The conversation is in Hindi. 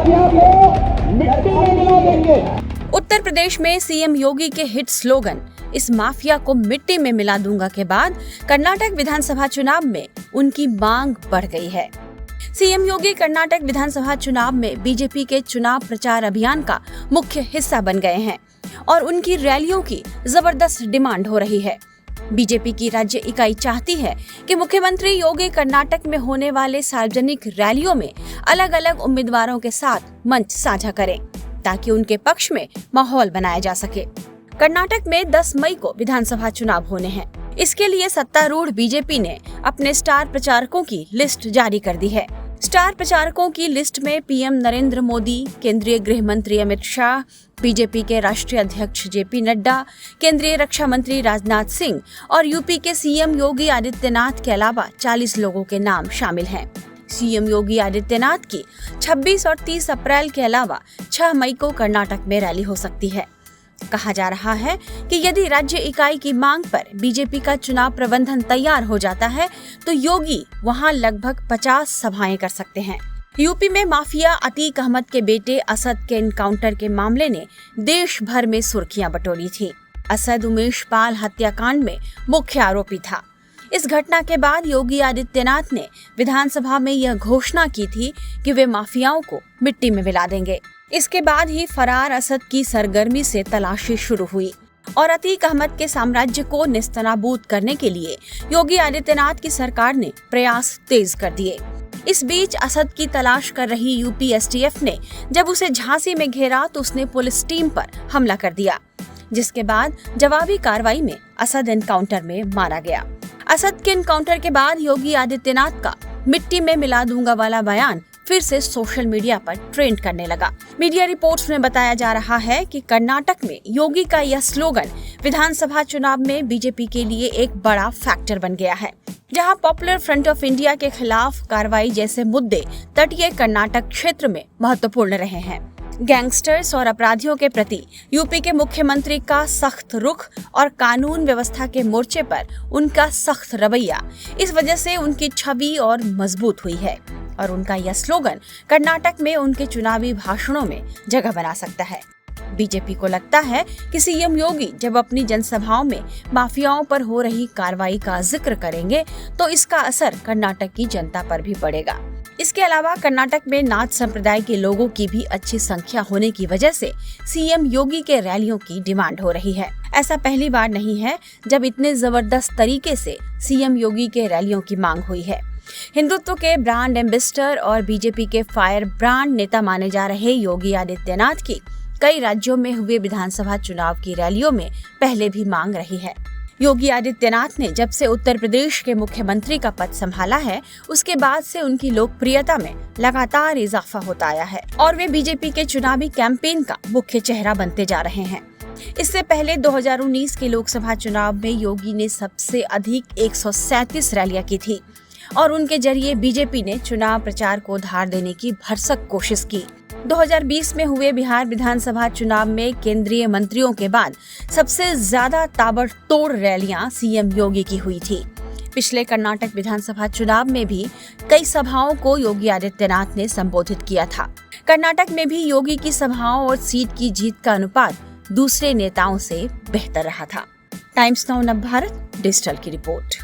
माफिया को मिट्टी में मिला देंगे। उत्तर प्रदेश में सीएम योगी के हिट स्लोगन इस माफिया को मिट्टी में मिला दूंगा के बाद कर्नाटक विधानसभा चुनाव में उनकी मांग बढ़ गई है। सीएम योगी कर्नाटक विधानसभा चुनाव में बीजेपी के चुनाव प्रचार अभियान का मुख्य हिस्सा बन गए हैं और उनकी रैलियों की जबरदस्त डिमांड हो रही है। बीजेपी की राज्य इकाई चाहती है कि मुख्यमंत्री योगी कर्नाटक में होने वाले सार्वजनिक रैलियों में अलग अलग उम्मीदवारों के साथ मंच साझा करें ताकि उनके पक्ष में माहौल बनाया जा सके। कर्नाटक में 10 मई को विधानसभा चुनाव होने हैं। इसके लिए सत्तारूढ़ बीजेपी ने अपने स्टार प्रचारकों की लिस्ट जारी कर दी है। स्टार प्रचारकों की लिस्ट में पीएम नरेंद्र मोदी, केंद्रीय गृह मंत्री अमित शाह, बीजेपी के राष्ट्रीय अध्यक्ष जेपी नड्डा, केंद्रीय रक्षा मंत्री राजनाथ सिंह और यूपी के सीएम योगी आदित्यनाथ के अलावा 40 लोगों के नाम शामिल हैं। सीएम योगी आदित्यनाथ की 26 और 30 अप्रैल के अलावा 6 मई को कर्नाटक में रैली हो सकती है। कहा जा रहा है कि यदि राज्य इकाई की मांग पर बीजेपी का चुनाव प्रबंधन तैयार हो जाता है तो योगी वहां लगभग 50 सभाएं कर सकते हैं। यूपी में माफिया अतीक अहमद के बेटे असद के एनकाउंटर के मामले ने देश भर में सुर्खियां बटोरी थी। असद उमेश पाल हत्याकांड में मुख्य आरोपी था। इस घटना के बाद योगी आदित्यनाथ ने विधानसभा में यह घोषणा की थी कि वे माफियाओं को मिट्टी में मिला देंगे। इसके बाद ही फरार असद की सरगर्मी से तलाशी शुरू हुई और अतीक अहमद के साम्राज्य को नेस्तनाबूद करने के लिए योगी आदित्यनाथ की सरकार ने प्रयास तेज कर दिए। इस बीच असद की तलाश कर रही यूपी एसटीएफ ने जब उसे झांसी में घेरा तो उसने पुलिस टीम पर हमला कर दिया, जिसके बाद जवाबी कार्रवाई में असद एनकाउंटर में मारा गया। असद के एनकाउंटर के बाद योगी आदित्यनाथ का मिट्टी में मिला दूंगा वाला बयान फिर से सोशल मीडिया पर ट्रेंड करने लगा। मीडिया रिपोर्ट्स में बताया जा रहा है कि कर्नाटक में योगी का यह स्लोगन विधानसभा चुनाव में बीजेपी के लिए एक बड़ा फैक्टर बन गया है। जहां पॉपुलर फ्रंट ऑफ इंडिया के खिलाफ कार्रवाई जैसे मुद्दे तटीय कर्नाटक क्षेत्र में महत्वपूर्ण रहे हैं। गैंगस्टर्स और अपराधियों के प्रति यूपी के मुख्यमंत्री का सख्त रुख और कानून व्यवस्था के मोर्चे पर उनका सख्त रवैया, इस वजह से उनकी छवि और मजबूत हुई है और उनका यह स्लोगन कर्नाटक में उनके चुनावी भाषणों में जगह बना सकता है। बीजेपी को लगता है कि सीएम योगी जब अपनी जनसभाओं में माफियाओं पर हो रही कार्रवाई का जिक्र करेंगे तो इसका असर कर्नाटक की जनता पर भी पड़ेगा। इसके अलावा कर्नाटक में नाथ संप्रदाय के लोगों की भी अच्छी संख्या होने की वजह से सीएम योगी के रैलियों की डिमांड हो रही है। ऐसा पहली बार नहीं है जब इतने जबरदस्त तरीके से सीएम योगी के रैलियों की मांग हुई है। हिंदुत्व के ब्रांड एम्बेसडर और बीजेपी के फायर ब्रांड नेता माने जा रहे योगी आदित्यनाथ की कई राज्यों में हुए विधानसभा चुनाव की रैलियों में पहले भी मांग रही है। योगी आदित्यनाथ ने जब से उत्तर प्रदेश के मुख्यमंत्री का पद संभाला है, उसके बाद से उनकी लोकप्रियता में लगातार इजाफा होता आया है और वे बीजेपी के चुनावी कैंपेन का मुख्य चेहरा बनते जा रहे हैं। इससे पहले 2019 के लोकसभा चुनाव में योगी ने सबसे अधिक 137 रैलियां की थी और उनके जरिए बीजेपी ने चुनाव प्रचार को धार देने की भरसक कोशिश की। 2020 में हुए बिहार विधानसभा चुनाव में केंद्रीय मंत्रियों के बाद सबसे ज्यादा ताबड़तोड़ रैलियां सीएम योगी की हुई थी। पिछले कर्नाटक विधानसभा चुनाव में भी कई सभाओं को योगी आदित्यनाथ ने संबोधित किया था। कर्नाटक में भी योगी की सभाओं और सीट की जीत का अनुपात दूसरे नेताओं से बेहतर रहा था। टाइम्स नाउ नव भारत डिजिटल की रिपोर्ट।